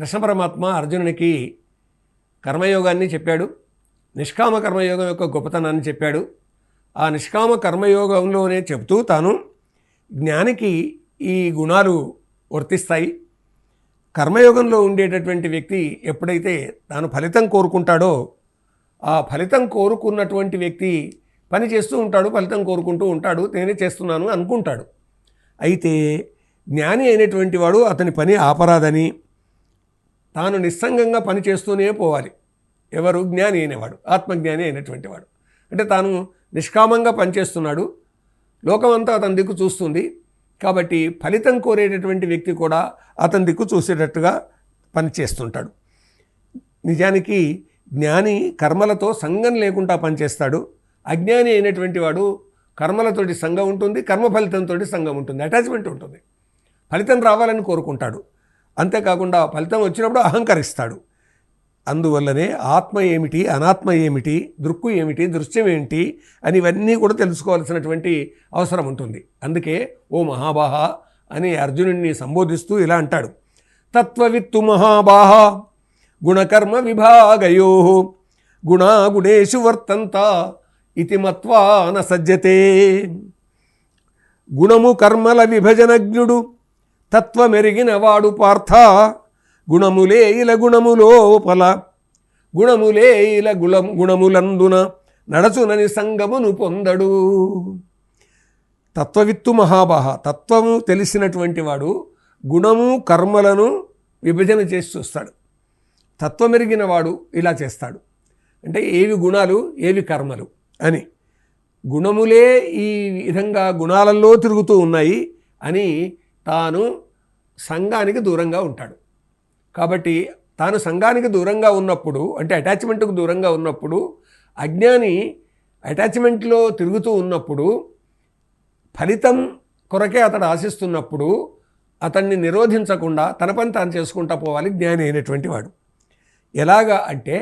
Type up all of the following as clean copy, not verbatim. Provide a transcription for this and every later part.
కృష్ణ పరమాత్మ అర్జునునికి కర్మయోగాన్ని చెప్పాడు. నిష్కామ కర్మయోగం యొక్క గొప్పతనాన్ని చెప్పాడు. ఆ నిష్కామ కర్మయోగంలోనే చెబుతూ తాను జ్ఞానికి ఈ గుణాలు వర్తిస్తాయి. కర్మయోగంలో ఉండేటటువంటి వ్యక్తి ఎప్పుడైతే తాను ఫలితం కోరుకుంటాడో ఆ ఫలితం కోరుకున్నటువంటి వ్యక్తి పని చేస్తూ ఉంటాడు, ఫలితం కోరుకుంటూ ఉంటాడు, నేనే చేస్తున్నాను అనుకుంటాడు. అయితే జ్ఞాని అయినటువంటి వాడు అతని పని ఆపరాదని తాను నిస్సంగంగా పని చేస్తూనే పోవాలి. ఎవరు? జ్ఞాని అయినవాడు, ఆత్మజ్ఞాని అయినటువంటి వాడు. అంటే తాను నిష్కామంగా పనిచేస్తున్నాడు, లోకమంతా అతని దిక్కు చూస్తుంది. కాబట్టి ఫలితం కోరేటటువంటి వ్యక్తి కూడా అతని దిక్కు చూసేటట్టుగా పనిచేస్తుంటాడు. నిజానికి జ్ఞాని కర్మలతో సంగం లేకుండా పనిచేస్తాడు. అజ్ఞాని అయినటువంటి వాడు కర్మలతోటి సంఘం ఉంటుంది, కర్మ ఫలితంతో సంఘం ఉంటుంది, అటాచ్మెంట్ ఉంటుంది. ఫలితం రావాలని కోరుకుంటాడు, అంతేకాకుండా ఫలితం వచ్చినప్పుడు అహంకరిస్తాడు. అందువల్లనే ఆత్మ ఏమిటి, అనాత్మ ఏమిటి, దృక్కు ఏమిటి, దృశ్యం ఏంటి అని ఇవన్నీ కూడా తెలుసుకోవాల్సినటువంటి అవసరం ఉంటుంది. అందుకే ఓ మహాబాహ అని అర్జునుడిని సంబోధిస్తూ ఇలా అంటాడు, తత్వవిత్తు మహాబాహ గుణకర్మ విభాగయో గుణాగుణేషు వర్తంత ఇతి మత్వా న సజ్జతే. గుణము కర్మల విభజనజ్ఞుడు తత్వమెరిగిన వాడు పార్థ, గుణములే ఇల గుణములోపల గుణములే ఇల గుణములందున నడచునని సంగమును పొందడు. తత్వవిత్తు మహాబాహ, తత్వము తెలిసినటువంటి వాడు గుణము కర్మలను విభజన చేసి చూస్తాడు. తత్వమెరిగిన వాడు ఇలా చేస్తాడు. అంటే ఏవి గుణాలు, ఏవి కర్మలు అని, గుణములే ఈ విధంగా గుణాలలో తిరుగుతూ ఉన్నాయి అని తాను సంఘానికి దూరంగా ఉంటాడు. కాబట్టి తాను సంఘానికి దూరంగా ఉన్నప్పుడు, అంటే అటాచ్మెంట్కు దూరంగా ఉన్నప్పుడు, అజ్ఞాని అటాచ్మెంట్లో తిరుగుతూ ఉన్నప్పుడు, ఫలితం కొరకే అతడు ఆశిస్తున్నప్పుడు అతన్ని నిరోధించకుండా తన పని తాను చేసుకుంటా పోవాలి జ్ఞాని అయినటువంటి వాడు. ఎలాగా అంటే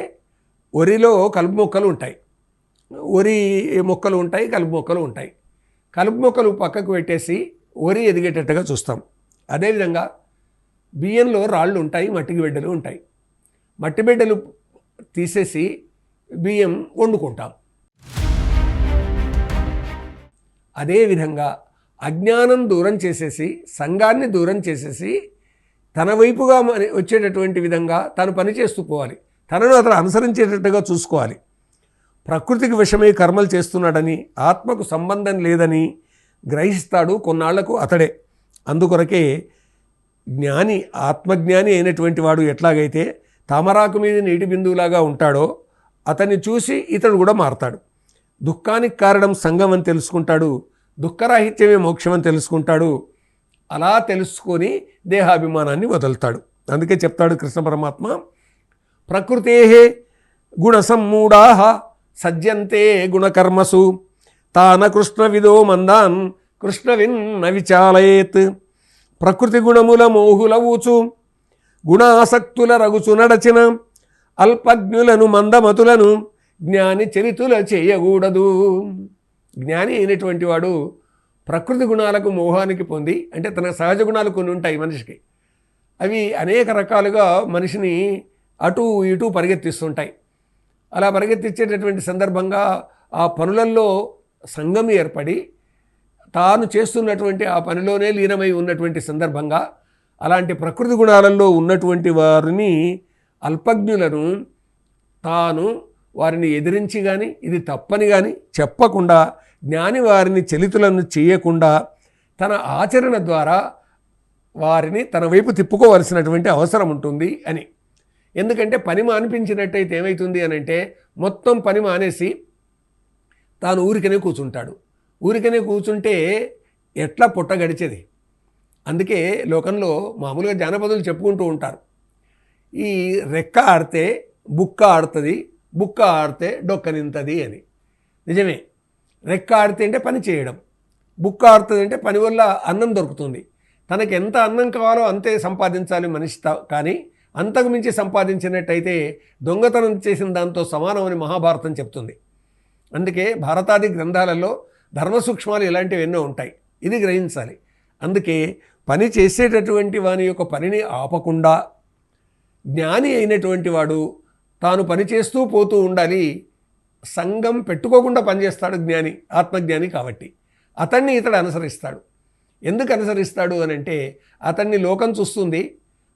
వరిలో కలుపు మొక్కలు ఉంటాయి, వరి మొక్కలు ఉంటాయి, కలుపు మొక్కలు ఉంటాయి. కలుపు మొక్కలు పక్కకు పెట్టేసి వరి ఎదిగేటట్టుగా చూస్తాం. అదేవిధంగా బియ్యంలో రాళ్ళు ఉంటాయి, మట్టి బిడ్డలు ఉంటాయి. మట్టి బిడ్డలు తీసేసి బియ్యం వండుకుంటాం. అదేవిధంగా అజ్ఞానం దూరం చేసేసి, సంఘాన్ని దూరం చేసేసి తన వైపుగా వచ్చేటటువంటి విధంగా తను పనిచేస్తూ పోవాలి, తనను అతను అనుసరించేటట్టుగా చూసుకోవాలి. ప్రకృతికి విషమై కర్మలు చేస్తున్నాడని, ఆత్మకు సంబంధం లేదని గ్రహిస్తాడు కొన్నాళ్లకు అతడే. అందుకొరకే జ్ఞాని, ఆత్మజ్ఞాని అయినటువంటి వాడు ఎట్లాగైతే తామరాకు మీద నీటి బిందువులాగా ఉంటాడో అతన్ని చూసి ఇతడు కూడా మారతాడు. దుఃఖానికి కారణం సంగం అని తెలుసుకుంటాడు, దుఃఖరాహిత్యమే మోక్షం అని తెలుసుకుంటాడు. అలా తెలుసుకొని దేహాభిమానాన్ని వదులుతాడు. అందుకే చెప్తాడు కృష్ణ పరమాత్మ, ప్రకృతే గుణసమ్మూఢా సజ్జంతే గుణకర్మసు తాన కృష్ణ విదో మందాన్ కృష్ణవిన్న విచాలయేత్. ప్రకృతి గుణముల మోహులవుచు గుణాసక్తుల రగుచు నడచిన అల్పజ్ఞులను మందమతులను జ్ఞాని చరితుల చేయకూడదు. జ్ఞాని అయినటువంటి వాడు ప్రకృతి గుణాలకు మోహానికి పొంది, అంటే తన సహజ గుణాలు కొన్ని ఉంటాయి మనిషికి, అవి అనేక రకాలుగా మనిషిని అటు ఇటు పరిగెత్తిస్తుంటాయి. అలా పరిగెత్తించేటటువంటి సందర్భంగా ఆ పనులలో సంఘం ఏర్పడి తాను చేస్తున్నటువంటి ఆ పనిలోనే లీనమై ఉన్నటువంటి సందర్భంగా అలాంటి ప్రకృతి గుణాలలో ఉన్నటువంటి వారిని, అల్పజ్ఞులను తాను వారిని ఎదిరించి కానీ ఇది తప్పని కానీ చెప్పకుండా, జ్ఞాని వారిని చలితులను చేయకుండా తన ఆచరణ ద్వారా వారిని తన వైపు తిప్పుకోవలసినటువంటి అవసరం ఉంటుంది అని. ఎందుకంటే పని మానిపించినట్టయితే ఏమవుతుంది అని అంటే, మొత్తం పని మానేసి తాను ఊరికనే కూర్చుంటాడు. ఊరికనే కూర్చుంటే ఎట్లా పొట్ట గడిచేది? అందుకే లోకంలో మామూలుగా జానపదులు చెప్పుకుంటూ ఉంటారు, ఈ రెక్క ఆడితే బుక్క ఆడుతుంది, బుక్క ఆడితే డొక్క నింతది అని. నిజమే, రెక్క ఆడితే అంటే పని చేయడం, బుక్క ఆడుతుంది అంటే పని వల్ల అన్నం దొరుకుతుంది. తనకు ఎంత అన్నం కావాలో అంతే సంపాదించాలి మనిషి, కానీ అంతకు మించి సంపాదించినట్టయితే దొంగతనం చేసిన దాంతో సమానమని మహాభారతం చెప్తుంది. అందుకే భారతాది గ్రంథాలలో ధర్మ సూక్ష్మాలు ఇలాంటివి ఎన్నో ఉంటాయి, ఇది గ్రహించాలి. అందుకే పని చేసేటటువంటి వాని యొక్క పనిని ఆపకుండా జ్ఞాని అయినటువంటి వాడు తాను పనిచేస్తూ పోతూ ఉండాలి. సంఘం పెట్టుకోకుండా పనిచేస్తాడు జ్ఞాని, ఆత్మజ్ఞాని కాబట్టి. అతన్ని ఇతడు అనుసరిస్తాడు. ఎందుకు అనుసరిస్తాడు అని అంటే, అతన్ని లోకం చూస్తుంది,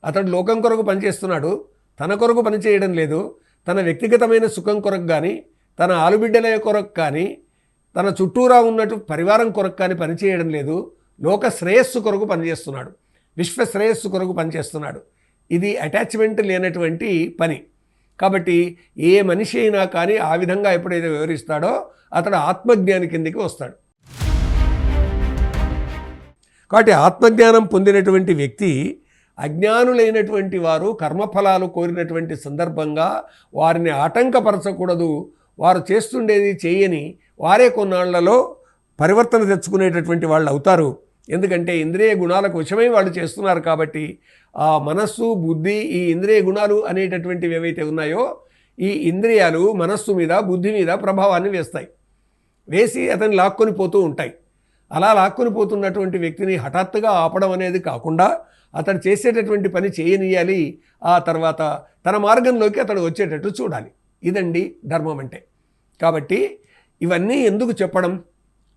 అతడు లోకం కొరకు పనిచేస్తున్నాడు, తన కొరకు పనిచేయడం లేదు. తన వ్యక్తిగతమైన సుఖం కొరకు కానీ, తన ఆలుబిడ్డల కొరకు కానీ, తన చుట్టూరా ఉన్నట్టు పరివారం కొరకు కానీ పనిచేయడం లేదు. లోక శ్రేయస్సు కొరకు పనిచేస్తున్నాడు, విశ్వ శ్రేయస్సు కొరకు పనిచేస్తున్నాడు. ఇది అటాచ్మెంట్ లేనటువంటి పని. కాబట్టి ఏ మనిషి అయినా కానీ ఆ విధంగా ఎప్పుడైతే వివరిస్తాడో అతడు ఆత్మజ్ఞాని కిందికి వస్తాడు. కాబట్టి ఆత్మజ్ఞానం పొందినటువంటి వ్యక్తి అజ్ఞానులైనటువంటి వారు కర్మఫలాలు కోరినటువంటి సందర్భంగా వారిని ఆటంకపరచకూడదు. వారు చేస్తుండేది చేయని వారే కొన్నాళ్లలో పరివర్తన తెచ్చుకునేటటువంటి వాళ్ళు అవుతారు. ఎందుకంటే ఇంద్రియ గుణాలకు వశమై వాళ్ళు చేస్తున్నారు కాబట్టి ఆ మనస్సు, బుద్ధి, ఈ ఇంద్రియ గుణాలు అనేటటువంటివి ఏవైతే ఉన్నాయో ఈ ఇంద్రియాలు మనస్సు మీద, బుద్ధి మీద ప్రభావాన్ని వేస్తాయి. వేసి అతన్ని లాక్కొని పోతూ ఉంటాయి. అలా లాక్కొని పోతున్నటువంటి వ్యక్తిని హఠాత్తుగా ఆపడం అనేది కాకుండా అతడు చేసేటటువంటి పని చేయనియాలి. ఆ తర్వాత తన మార్గంలోకి అతడు వచ్చేటట్టు చూడాలి. ఇదండి ధర్మం అంటే. కాబట్టి ఇవన్నీ ఎందుకు చెప్పడం?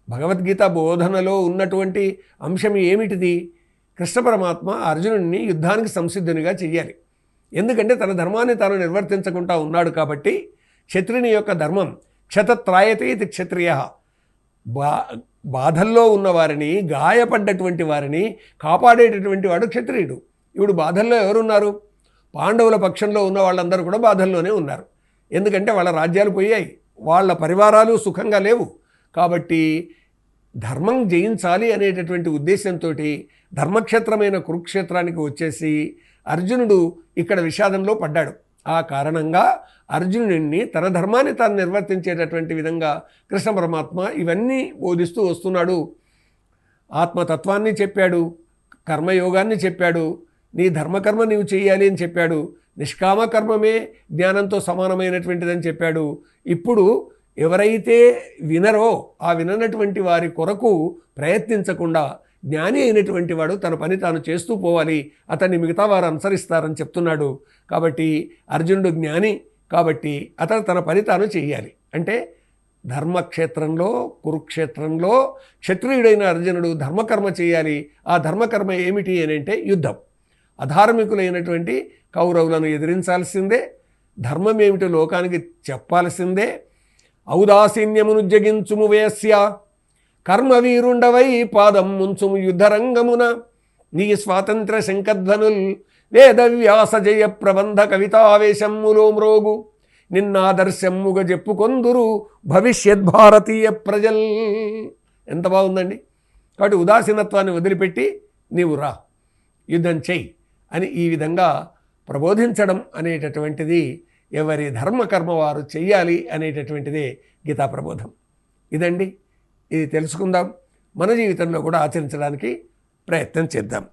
భగవద్గీత బోధనలో ఉన్నటువంటి అంశం ఏమిటిది? కృష్ణ పరమాత్మ అర్జునుడిని యుద్ధానికి సంసిద్ధునిగా చెయ్యాలి. ఎందుకంటే తన ధర్మాన్ని తాను నిర్వర్తించకుండా ఉన్నాడు కాబట్టి. క్షత్రియుని యొక్క ధర్మం క్షతత్రాయతే ఇది క్షత్రియ. బాధల్లో ఉన్నవారిని, గాయపడ్డటువంటి వారిని కాపాడేటటువంటి వాడు క్షత్రియుడు. ఇప్పుడు బాధల్లో ఎవరున్నారు? పాండవుల పక్షంలో ఉన్న వాళ్ళందరూ కూడా బాధల్లోనే ఉన్నారు. ఎందుకంటే వాళ్ళ రాజ్యాలు పోయాయి, వాళ్ళ పరివారాలు సుఖంగా లేవు. కాబట్టి ధర్మం జయించాలి అనేటటువంటి ఉద్దేశంతో ధర్మక్షేత్రమైన కురుక్షేత్రానికి వచ్చేసి అర్జునుడు ఇక్కడ విషాదంలో పడ్డాడు. ఆ కారణంగా అర్జునుడిని తన ధర్మాన్ని తాను నిర్వర్తించేటటువంటి విధంగా కృష్ణ పరమాత్మ ఇవన్నీ బోధిస్తూ వస్తున్నాడు. ఆత్మతత్వాన్ని చెప్పాడు, కర్మయోగాన్ని చెప్పాడు, నీ ధర్మకర్మ నీవు చేయాలి అని చెప్పాడు, నిష్కామ కర్మమే జ్ఞానంతో సమానమైనటువంటిదని చెప్పాడు. ఇప్పుడు ఎవరైతే వినరో ఆ విననటువంటి వారి కొరకు ప్రయత్నించకుండా జ్ఞాని అయినటువంటి వాడు తన పని తాను చేస్తూ పోవాలి, అతన్ని మిగతా వారు అనుసరిస్తారని చెప్తున్నాడు. కాబట్టి అర్జునుడు జ్ఞాని కాబట్టి అతను తన పని తాను చేయాలి. అంటే ధర్మక్షేత్రంలో, కురుక్షేత్రంలో క్షత్రియుడైన అర్జునుడు ధర్మకర్మ చేయాలి. ఆ ధర్మకర్మ ఏమిటి అని అంటే యుద్ధం. అధార్మికులైనటువంటి కౌరవులను ఎదిరించాల్సిందే, ధర్మం ఏమిటో లోకానికి చెప్పాల్సిందే. ఔదాసీన్యమును జగించుము వేస్య, కర్మవీరుండవై పాదం ముంచుము యుద్ధరంగమున, నీ స్వాతంత్ర శంఖధ్వనుల్ వేదవ్యాస జయ ప్రబంధ కవితావేశమ్ములో మ్రోగు, నిన్నాదర్శమ్ముగా చెప్పుకొందురు భవిష్యద్భారతీయ ప్రజల్. ఎంత బాగుందండి. కాబట్టి ఉదాసీనత్వాన్ని వదిలిపెట్టి నీవు రా, యుద్ధం చెయ్యి అని ఈ విధంగా ప్రబోధించడం అనేటటువంటిది ఎవరి ధర్మకర్మ వారు చెయ్యాలి అనేటటువంటిదే గీతా ప్రబోధం. ఇదండి, ఇది తెలుసుకుందాం, మన జీవితంలో కూడా ఆచరించడానికి ప్రయత్నం చేద్దాం.